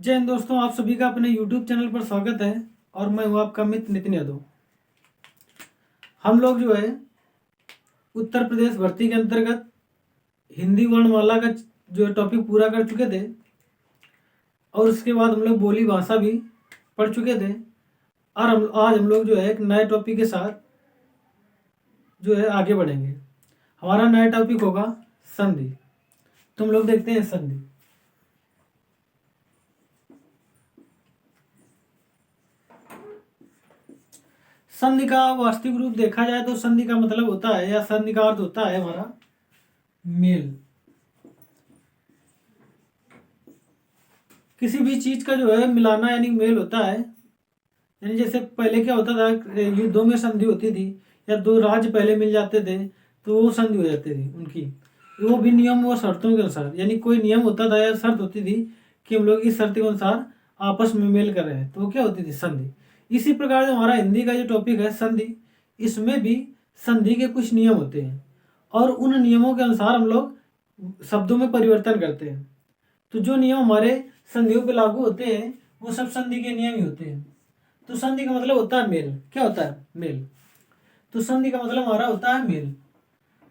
जय हिंद दोस्तों, आप सभी का अपने YouTube चैनल पर स्वागत है। और मैं हूँ आपका मित्र नितिन यादव। हम लोग जो है उत्तर प्रदेश भर्ती के अंतर्गत हिंदी वर्णमाला का जो टॉपिक पूरा कर चुके थे और उसके बाद हम लोग बोली भाषा भी पढ़ चुके थे। और आज हम लोग जो है एक नए टॉपिक के साथ जो है आगे बढ़ेंगे। हमारा नया टॉपिक होगा संधि। तो हम लोग देखते हैं संधि। संधि का वास्तविक रूप देखा जाए तो संधि का मतलब होता है या संधि का अर्थ होता है हमारा मेल। किसी भी चीज का जो है मिलाना यानी मेल होता है। यानी जैसे पहले क्या होता था, युद्धों में संधि होती थी या दो राज्य पहले मिल जाते थे तो वो संधि हो जाती थी उनकी, वो भी नियम व शर्तों के अनुसार। यानी कोई नियम होता था या शर्त होती थी कि हम लोग इस शर्त के अनुसार आपस में मेल कर रहे हैं तो वो क्या होती थी संधि। इसी प्रकार जो हमारा हिंदी का जो टॉपिक है संधि, इसमें भी संधि के कुछ नियम होते हैं और उन नियमों के अनुसार हम लोग शब्दों में परिवर्तन करते हैं। तो जो नियम हमारे संधियों पे लागू होते हैं वो सब संधि के नियम ही होते हैं। तो संधि का मतलब होता है मेल। क्या होता है? मेल। तो संधि का मतलब हमारा होता है मेल।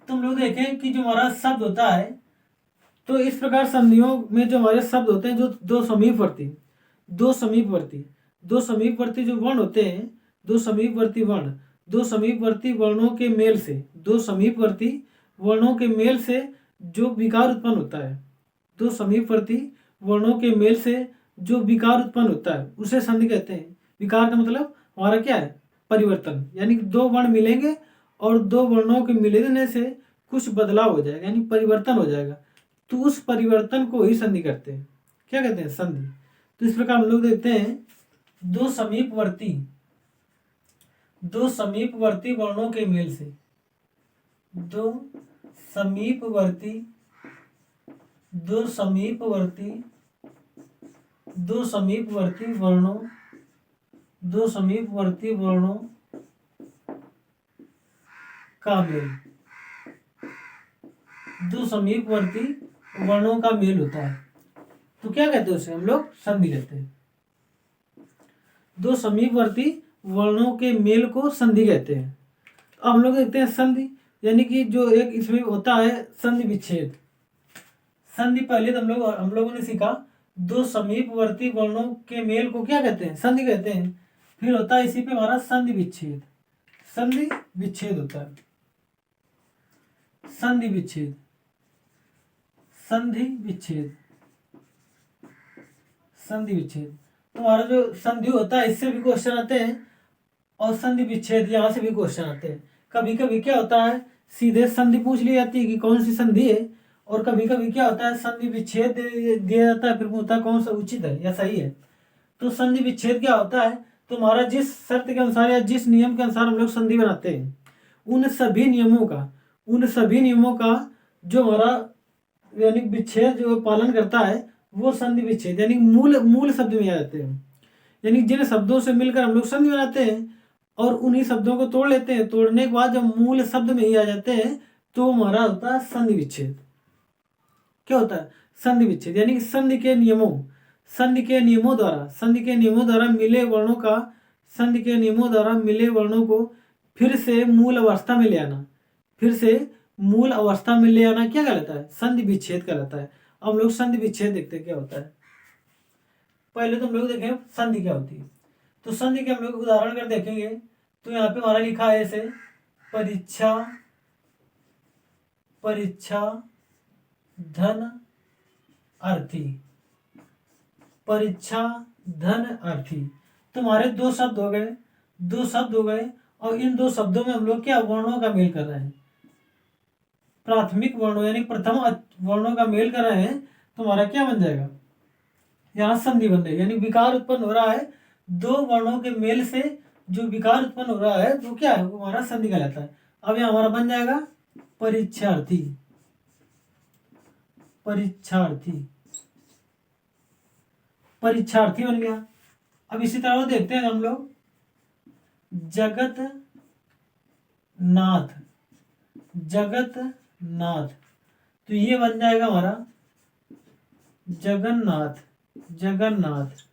तो हम लोग देखें कि जो हमारा शब्द होता है, तो इस प्रकार संधियों में जो हमारे शब्द होते हैं, जो दो समीपवर्ती जो वर्ण होते हैं, दो समीपवर्ती वर्णों के मेल से, दो समीपवर्ती वर्णों के मेल से जो विकार उत्पन्न होता है, दो समीपवर्ती वर्णों के मेल से जो विकार उत्पन्न होता है उसे संधि कहते हैं। विकार का मतलब हमारा क्या है? परिवर्तन। यानी दो वर्ण मिलेंगे और दो वर्णों के मिलने से कुछ बदलाव हो जाएगा, यानी परिवर्तन हो जाएगा, तो उस परिवर्तन को ही संधि करते हैं। क्या कहते हैं? संधि। तो इस प्रकार हम लोग देखते हैं दो समीपवर्ती वर्णों के मेल से, दो समीपवर्ती वर्णों का मेल, दो समीपवर्ती वर्णों का मेल होता है तो क्या कहते हैं? उसे हम लोग संधि कहते हैं। दो समीपवर्ती वर्णों के मेल को संधि कहते हैं। तो अब हम लोग देखते हैं संधि, यानी कि जो एक इसमें होता है संधि विच्छेद। संधि पहले तो हम लोगों ने सीखा दो समीपवर्ती वर्णों के मेल को क्या कहते हैं? संधि कहते हैं। फिर होता है इसी पे हमारा संधि विच्छेद। संधि विच्छेद होता है, संधि विच्छेद, संधि विच्छेद, संधि विच्छेद। तो हमारा जो संधि होता है इससे भी क्वेश्चन आते हैं और संधि विच्छेद यहाँ से भी क्वेश्चन आते हैं। कभी कभी क्या होता है सीधे संधि पूछ ली जाती है कि कौन सी संधि है, और कभी कभी क्या होता है संधि विच्छेद दिया जाता है, फिर पूछता है कौन सा उचित है या सही है। तो संधि विच्छेद क्या होता है? तो हमारा जिस शर्त के अनुसार या जिस नियम के अनुसार हम लोग संधि बनाते हैं उन सभी नियमों का जो हमारा यानी विच्छेद जो पालन करता है वो संधि विच्छेद यानी मूल शब्द में आ जाते हैं। यानी जिन शब्दों से मिलकर हम लोग संधि बनाते हैं और उन्हीं शब्दों को तोड़ लेते हैं, तोड़ने के बाद जब मूल शब्द में ही आ जाते हैं तो हमारा होता है संधि विच्छेद। क्या होता है? संधि विच्छेद। यानी संधि के नियमों द्वारा मिले वर्णों को फिर से मूल अवस्था में ले आना, क्या कहलाता है? संधि विच्छेद कहलाता है। अब हम लोग संधि विच्छेद देखते हैं क्या होता है। पहले तो हम लोग देखें संधि क्या होती है। तो संधि के हम लोग उदाहरण कर देखेंगे। तो यहाँ पे हमारा लिखा है ऐसे परीक्षा धन अर्थी, परीक्षा धन अर्थी। तो हमारे दो शब्द हो गए और इन दो शब्दों में हम लोग क्या वर्णों का मेल कर रहे हैं? प्राथमिक वर्णों यानी प्रथम वर्णों का मेल कर रहे हैं। तो हमारा क्या बन जाएगा? यहाँ संधि बन जाएगी। यानी विकार उत्पन्न हो रहा है दो वर्णों के मेल से, जो विकार उत्पन्न हो रहा है तो क्या है? वो हमारा संधि कहलाता है। अब यहाँ हमारा बन जाएगा परीक्षार्थी बन गया। अब इसी तरह देखते हैं हम लोग जगत नाथ। तो ये बन जाएगा हमारा जगन्नाथ। जगन्नाथ।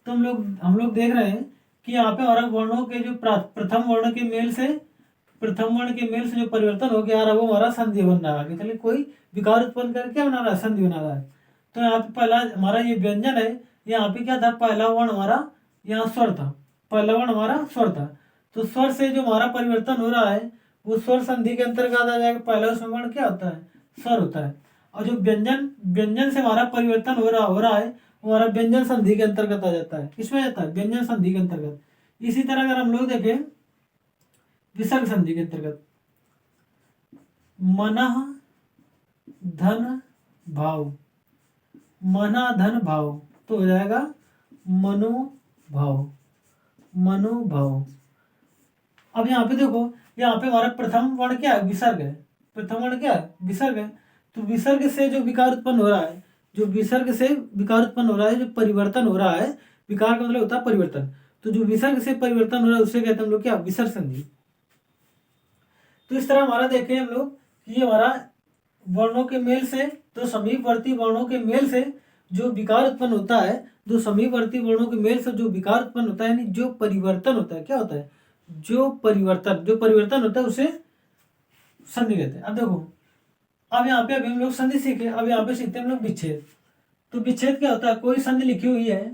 तो हम लोग देख रहे हैं कि यहाँ पे हमारा वर्णों के जो प्रथम वर्ण के मेल से जो परिवर्तन हो गया रहा वो हमारा संधि बन रहा है। चलिए कोई विकार उत्पन्न करके क्या बना रहा है, संधि बना रहा है। तो यहाँ पे पहला हमारा ये व्यंजन है, यहाँ पे क्या था, पहला वर्ण हमारा यहाँ स्वर था, पहला वर्ण हमारा स्वर था। तो स्वर से जो हमारा परिवर्तन हो रहा है वो स्वर संधि के अंतर्गत आ जाएगा। पहला उसमें वर्ण क्या होता है, स्वर होता है। और जो व्यंजन व्यंजन से हमारा परिवर्तन हो रहा है वो हमारा व्यंजन संधि के अंतर्गत आ जाता है। किसमें जाता है, व्यंजन संधि के अंतर्गत। इसी तरह अगर हम लोग देखें विसर्ग संधि के अंतर्गत, मनः धन भाव, मना धन भाव तो हो जाएगा मनोभाव, मनोभाव। अब यहाँ पे देखो, यहाँ पे हमारा प्रथम वर्ण क्या है, विसर्ग है। प्रथम वर्ण क्या है, विसर्ग है। तो विसर्ग से जो विकार उत्पन्न हो रहा है, जो विसर्ग से विकार उत्पन्न हो रहा है, जो परिवर्तन हो रहा है, विकार का मतलब होता है परिवर्तन। तो जो विसर्ग से परिवर्तन हो रहा है उसे कहते हैं हम लोग क्या, विसर्ग संधि। तो इस तरह हमारा देखें हम लोग कि ये हमारा वर्णों के मेल से, तो समीपवर्ती वर्णों के मेल से जो विकार उत्पन्न होता है, जो समीपवर्ती वर्णों के मेल से जो विकार उत्पन्न होता है, यानी जो परिवर्तन होता है, क्या होता है, जो परिवर्तन होता है उसे संधि कहते हैं। अब देखो, अब यहाँ पे अभी हम लोग संधि सीखे, अब यहाँ पे सीखते हैं हम लोग विच्छेद। तो विच्छेद क्या होता है, कोई संधि लिखी हुई है,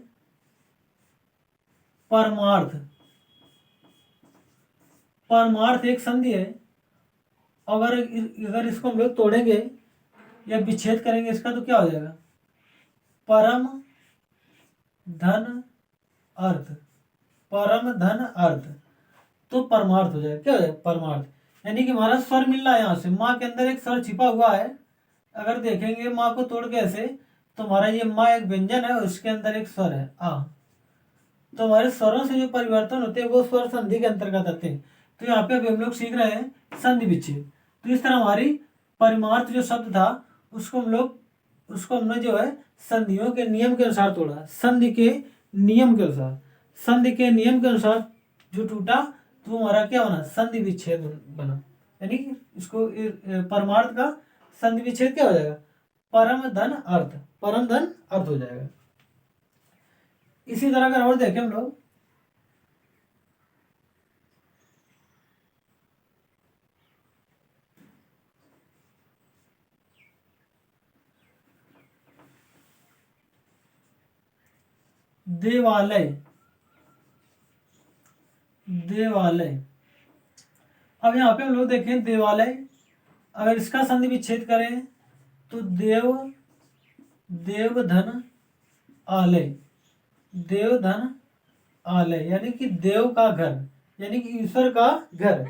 परमार्थ, परमार्थ एक संधि है। अगर इसको हम लोग तोड़ेंगे या विच्छेद करेंगे इसका तो क्या हो जाएगा, परम धन अर्थ, परम धन अर्थ। तो परमार्थ हो जाएगा, क्या हो जाएगा, परमार्थ। यानी कि हमारा स्वर मिल रहा है, यहाँ से माँ के अंदर एक स्वर छिपा हुआ है। अगर देखेंगे माँ को तोड़ के ऐसे, तो हमारा ये माँ एक व्यंजन है, उसके अंदर एक स्वर है आ। तो हमारे स्वरों से जो परिवर्तन होते हैं वो स्वर संधि के अंतर्गत आते हैं। तो यहाँ पे अभी हम लोग सीख रहे हैं संधि विच्छेद। तो इस तरह हमारी परिमार्थ जो शब्द था उसको हमने जो है संधियों के नियम के अनुसार तोड़ा, संधि के नियम के अनुसार, संधि के नियम के अनुसार जो टूटा तो हमारा क्या बना, संधि विच्छेद बना। यानी कि इसको परमार्थ का संधि विच्छेद क्या हो जाएगा, परम धन अर्थ, परम धन अर्थ हो जाएगा। इसी तरह अगर और देखें हम लोग, देवालय, देवालय। अब यहाँ पे हम लोग देखें देवालय, अगर इसका संधि विच्छेद करें तो देवधन आलय, देवधन आलय, यानी कि देव का घर, यानी कि ईश्वर का घर,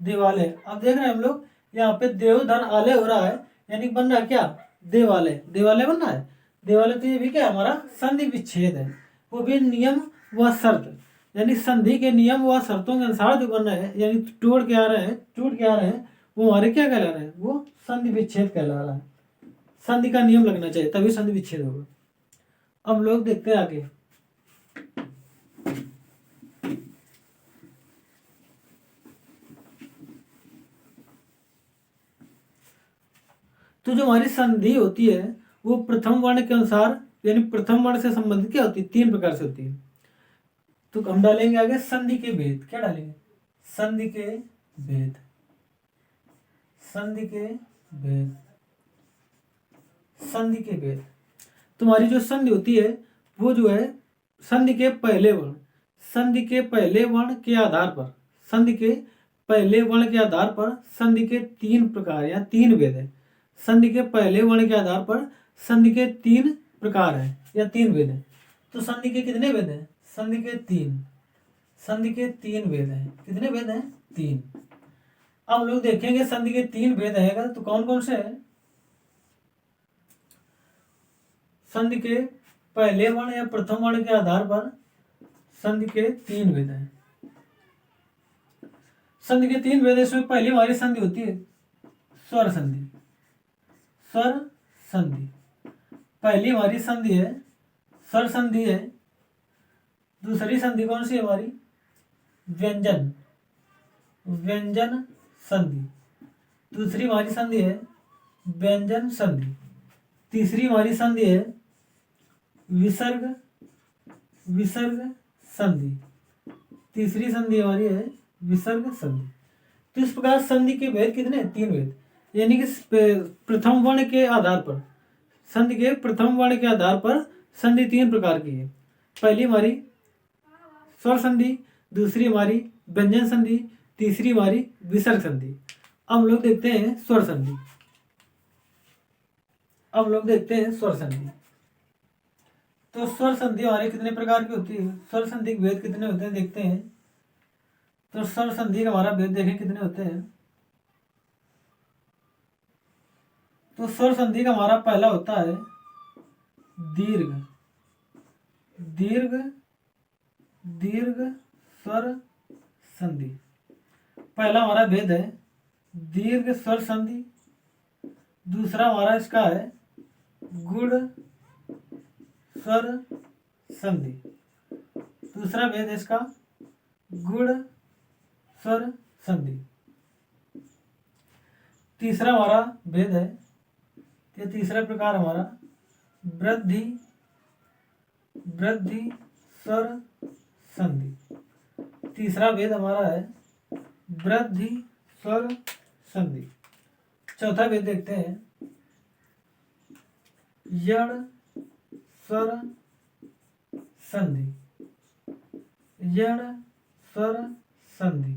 देवालय। अब देख रहे हैं हम लोग यहाँ पे देवधन आलय हो रहा है, यानी बन रहा क्या, देवालय, देवालय बन रहा है, देवालय। तो ये भी क्या हमारा संधि विच्छेद है, वो भी नियम व शर्त, यानी संधि के नियम व शर्तों के अनुसार जो बन रहे हैं, यानी टूट के आ रहे हैं, वो हमारे क्या कहला रहे हैं, वो संधि विच्छेद कहला रहा है। संधि का नियम लगना चाहिए तभी संधि विच्छेद होगा। अब लोग देखते हैं आगे, तो जो हमारी संधि होती है वो प्रथम वर्ण के अनुसार, यानी प्रथम वर्ण से संबंधित क्या होती है, 3 प्रकार से होती है। तो हम डालेंगे आगे संधि के भेद, क्या डालेंगे, संधि के भेद, संधि के भेद, संधि के भेद। तुम्हारी जो संधि होती है वो जो है संधि के पहले वर्ण, संधि के पहले वर्ण के आधार पर, संधि के पहले वर्ण के आधार पर संधि के 3 प्रकार या 3 भेद है। संधि के पहले वर्ण के आधार पर संधि के 3 प्रकार है या 3 भेद है। तो संधि के कितने भेद हैं, संधि के 3, संधि के 3 भेद हैं। कितने भेद हैं, 3। अब लोग देखेंगे संधि के 3 भेद है तो कौन कौन से हैं, संधि के पहले वर्ण या प्रथम वर्ण के आधार पर संधि के 3 भेद हैं। संधि के 3 भेद, इसमें पहली हमारी संधि होती है स्वर संधि, स्वर संधि पहली हमारी संधि है, स्वर संधि है। दूसरी संधि कौन सी है हमारी, व्यंजन, व्यंजन संधि। दूसरी हमारी संधि है व्यंजन संधि। तीसरी हमारी संधि है विसर्ग विसर्ग संधि। तीसरी संधि हमारी है विसर्ग संधि। तो इस प्रकार संधि के भेद कितने? 3 भेद, यानी कि प्रथम वर्ण के आधार पर, संधि के प्रथम वर्ण के आधार पर संधि 3 प्रकार की है। पहली हमारी स्वर संधि, दूसरी हमारी व्यंजन संधि, तीसरी हमारी विसर्ग संधि। अब हम लोग देखते हैं स्वर संधि। अब लोग देखते हैं स्वर संधि। तो स्वर संधि हमारे कितने प्रकार की होती है? स्वर संधि के भेद कितने होते हैं देखते हैं। तो स्वर संधि का हमारा भेद देखें कितने होते हैं। तो स्वर संधि का हमारा पहला होता है दीर्घ दीर्घ दीर्घ स्वर संधि। पहला हमारा भेद है दीर्घ स्वर संधि। दूसरा हमारा इसका है गुण स्वर संधि। दूसरा भेद है इसका गुण स्वर संधि। तीसरा हमारा भेद है, ये तीसरा प्रकार हमारा वृद्धि वृद्धि स्वर संधि। तीसरा भेद हमारा है वृद्धि स्वर संधि। चौथा भेद देखते हैं यण स्वर संधि। यण स्वर संधि।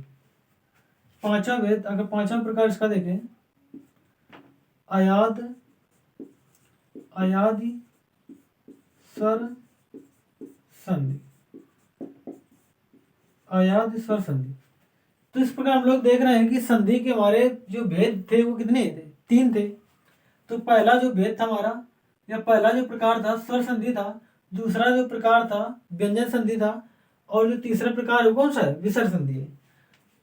पांचवा भेद, अगर पांचवा प्रकार इसका देखें अयाद अयादि स्वर संधि। अयादि स्वर संधि। तो इस प्रकार हम लोग देख रहे हैं कि संधि के हमारे जो भेद थे वो कितने थे? 3 थे। तो पहला जो भेद था हमारा, या पहला जो प्रकार था स्वर संधि था, दूसरा जो प्रकार था व्यंजन संधि था, और जो तीसरा प्रकार है कौन सा है? विसर्ग संधि है।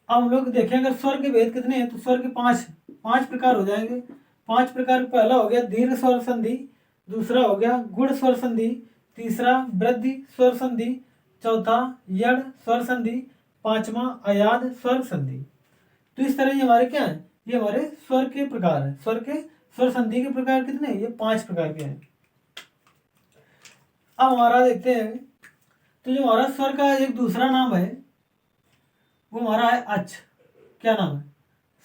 अब हम लोग देखेंगे स्वर के भेद कितने हैं, तो स्वर के 5 प्रकार हो जाएंगे। 5 प्रकार, पहला हो गया दीर्घ स्वर संधि, दूसरा हो गया गुण स्वर संधि, तीसरा वृद्धि स्वर संधि, चौथा यण स्वर संधि, पांचवा अयाद स्वर संधि। तो इस तरह ये हमारे क्या है? ये हमारे स्वर के प्रकार है। स्वर संधि के प्रकार कितने हैं? ये 5 प्रकार के हैं। अब हमारा देखते हैं, तो जो हमारा स्वर का एक दूसरा नाम है वो हमारा है अच। क्या नाम है?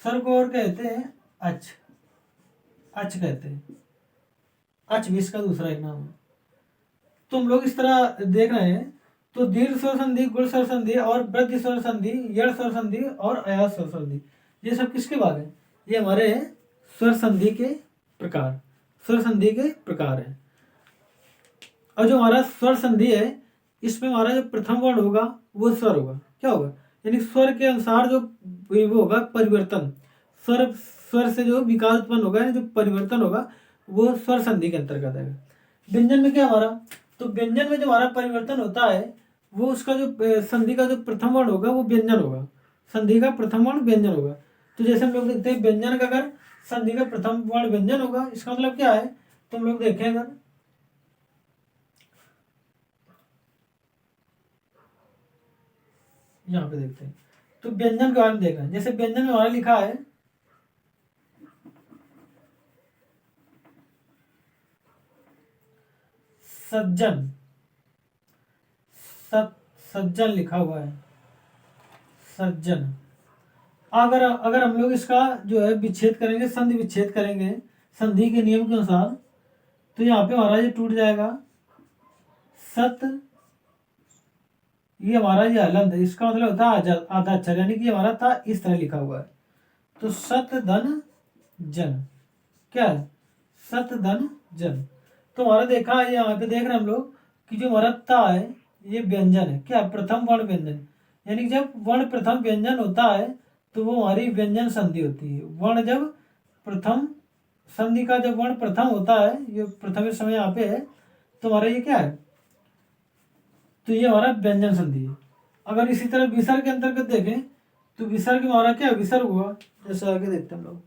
स्वर को और कहते हैं अच, अच कहते हैं। अच भी इसका दूसरा एक नाम है। तो हम लोग इस तरह देख रहे हैं, तो दीर्घ स्वर संधि, गुण स्वर संधि और वृद्धि स्वर संधि, यण स्वर संधि और अयाद स्वर संधि, ये सब किसके भाग हैं? ये हमारे स्वर संधि के प्रकार, स्वर संधि के प्रकार है। और जो हमारा स्वर संधि है, इसमें हमारा जो प्रथम वर्ण होगा वो स्वर होगा। क्या होगा? यानी स्वर के अनुसार जो वो होगा परिवर्तन, स्वर से जो विकार उत्पन्न होगा, यानी जो परिवर्तन होगा वो स्वर संधि के अंतर्गत आएगा। व्यंजन में क्या हमारा, तो व्यंजन में जो हमारा परिवर्तन होता है वो उसका जो संधि का जो प्रथम वर्ण होगा वो व्यंजन होगा। संधि का प्रथम वर्ण व्यंजन होगा। तो जैसे हम लोग देखते हैं व्यंजन का अगर संधि का प्रथम वर्ण व्यंजन होगा, इसका मतलब क्या है? तो हम लोग देखें अगर यहाँ पे देखते हैं, तो व्यंजन के बारे में देख रहे हैं। जैसे व्यंजन में हमारा लिखा है सज्जन, सज्जन लिखा हुआ है, सज्जन। अगर हम लोग इसका जो है विच्छेद करेंगे, संधि विच्छेद करेंगे संधि के नियम के अनुसार, तो यहाँ पे हमारा ये टूट जाएगा सत, ये हमारा ये हलंत है, इसका मतलब होता है आधा अक्षर, यानी कि हमारा था इस तरह लिखा हुआ है। तो सत धन जन, क्या है? सत धन जन। तो हमारा देखा है यहाँ पे देख रहे हैं हम लोग कि जो हमारा ता है ये व्यंजन है। क्या? प्रथम वर्ण व्यंजन, यानी जब वर्ण प्रथम व्यंजन होता है तो वो हमारी व्यंजन संधि होती है। वर्ण जब प्रथम, संधि का जब वर्ण प्रथम होता है, ये प्रथम समय यहाँ पे है, तो हमारा ये क्या है? तो ये हमारा व्यंजन संधि है। अगर इसी तरह विसर्ग के अंतर्गत देखें तो विसर्ग में हमारा क्या विसर्ग हुआ, जैसे आगे देखते हैं हम लोग।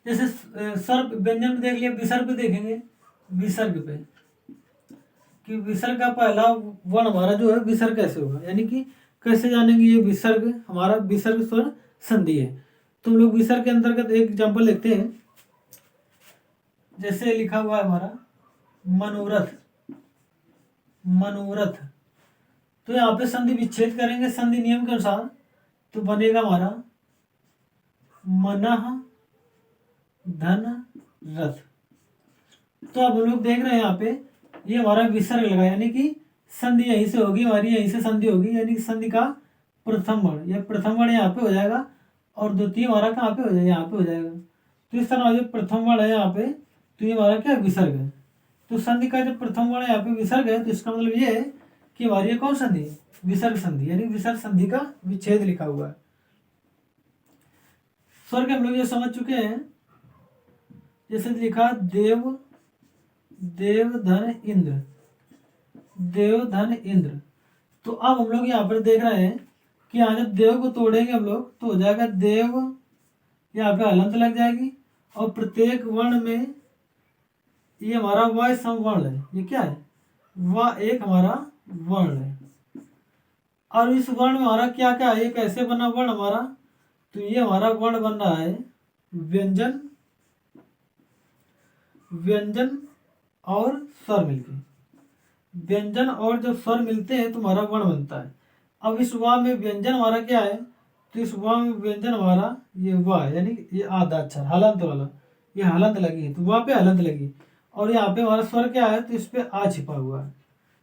जैसे सर्प व्यंजन में देख लिया, विसर्ग पे देखेंगे, विसर्ग पे कि विसर्ग का पहला वर्ण हमारा जो है विसर्ग कैसे होगा, यानी कि कैसे जानेंगे ये विसर्ग हमारा विसर्ग स्वर संधि है। तुम लोग विसर्ग के अंतर्गत एक एग्जाम्पल लिखते हैं, जैसे लिखा हुआ है हमारा मनोरथ, मनोरथ। तो यहाँ पे संधि विच्छेद करेंगे संधि नियम के अनुसार, तो बनेगा हमारा मनः धन रथ। तो अब हम लोग देख रहे हैं यहाँ पे ये हमारा विसर्ग लगा, यानी कि संधि यहीं से होगी हमारी, यहीं से संधि होगी, यानी कि संधि का प्रथम वर्ण, यह प्रथम वर्ण यहाँ पे हो जाएगा और द्वितीय हमारा कहाँ पे हो जाएगा, यहाँ पे हो जाएगा। तो इस तरह जो प्रथम वर्ण है यहाँ पे, तो ये हमारा क्या विसर्ग है। तो संधि का जो प्रथम वर्ण यहाँ पे विसर्ग है, तो इसका मतलब ये है कि हमारी ये कौन संधि है, विसर्ग संधि, यानी विसर्ग संधि का विच्छेद लिखा हुआ है। स्वर के हम लोग ये समझ चुके हैं, जैसे लिखा देव, देव धन इंद्र, देव धन इंद्र। तो अब हम लोग यहाँ पर देख रहे हैं कि यहाँ जब देव को तोड़ेंगे हम लोग तो हो जाएगा देव, यहाँ पे हलंत लग जाएगी और प्रत्येक वर्ण में ये हमारा व सम वर्ण है, ये क्या है, व एक हमारा वर्ण है। और इस वर्ण में हमारा क्या क्या है, ये कैसे बना वर्ण हमारा, तो ये हमारा वर्ण बन रहा है व्यंजन, व्यंजन और स्वर मिलके, व्यंजन और जब स्वर मिलते हैं तो हमारा वर्ण बनता है। अब इस वा में व्यंजन हमारा क्या है, तो इस वा में व्यंजन हमारा ये वा है, यानी ये आधा अक्षर हलंत वाला, ये हलंत लगी है तो वहाँ पे हलंत लगी, और यहाँ पे हमारा स्वर क्या है, तो इस पे आ छिपा हुआ है,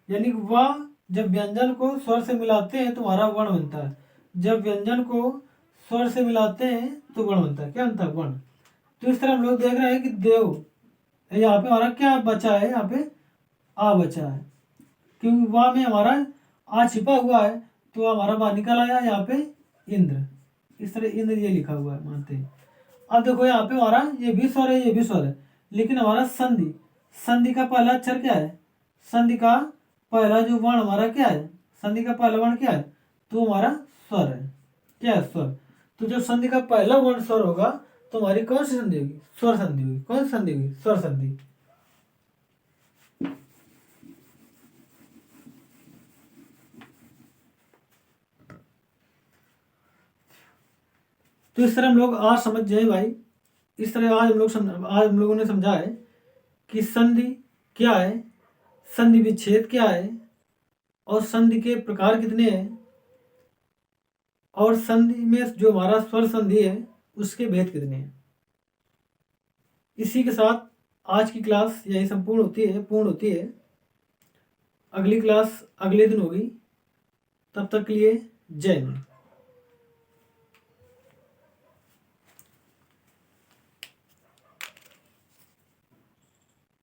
यानी वाह जब व्यंजन को स्वर से मिलाते हैं तो हमारा वर्ण बनता है, जब व्यंजन को स्वर से मिलाते हैं तो वर्ण बनता है, क्या बनता है, वर्ण। तो इस तरह हम लोग देख रहे हैं कि देव, यहाँ पे हमारा क्या बचा है, यहाँ पे आ बचा है, क्योंकि वाह में हमारा आ छिपा हुआ है तो हमारा वाह निकल आया, यहाँ पे इंद्र, इस तरह इंद्र ये लिखा हुआ है मानते हैं। अब देखो यहाँ पे हमारा ये भी स्वर है, ये भी स्वर है, लेकिन हमारा संधि, संधि का पहला अक्षर क्या है, संधि का पहला जो वर्ण हमारा क्या है, संधि का पहला वर्ण क्या है, तो हमारा स्वर है, क्या है, स्वर। तो जब संधि का पहला वर्ण स्वर होगा तो हमारी कौन सी संधि होगी, स्वर संधि होगी। कौन सी संधि होगी, स्वर संधि। तो इस तरह हम लोग आज समझ जाए भाई, इस तरह आज हम लोगों ने समझा है कि संधि क्या है, संधि विच्छेद क्या है, और संधि के प्रकार कितने हैं, और संधि में जो हमारा स्वर संधि है उसके भेद कितने हैं। इसी के साथ आज की क्लास यही संपूर्ण होती है, पूर्ण होती है। अगली क्लास अगले दिन होगी, तब तक के लिए जय हिंद।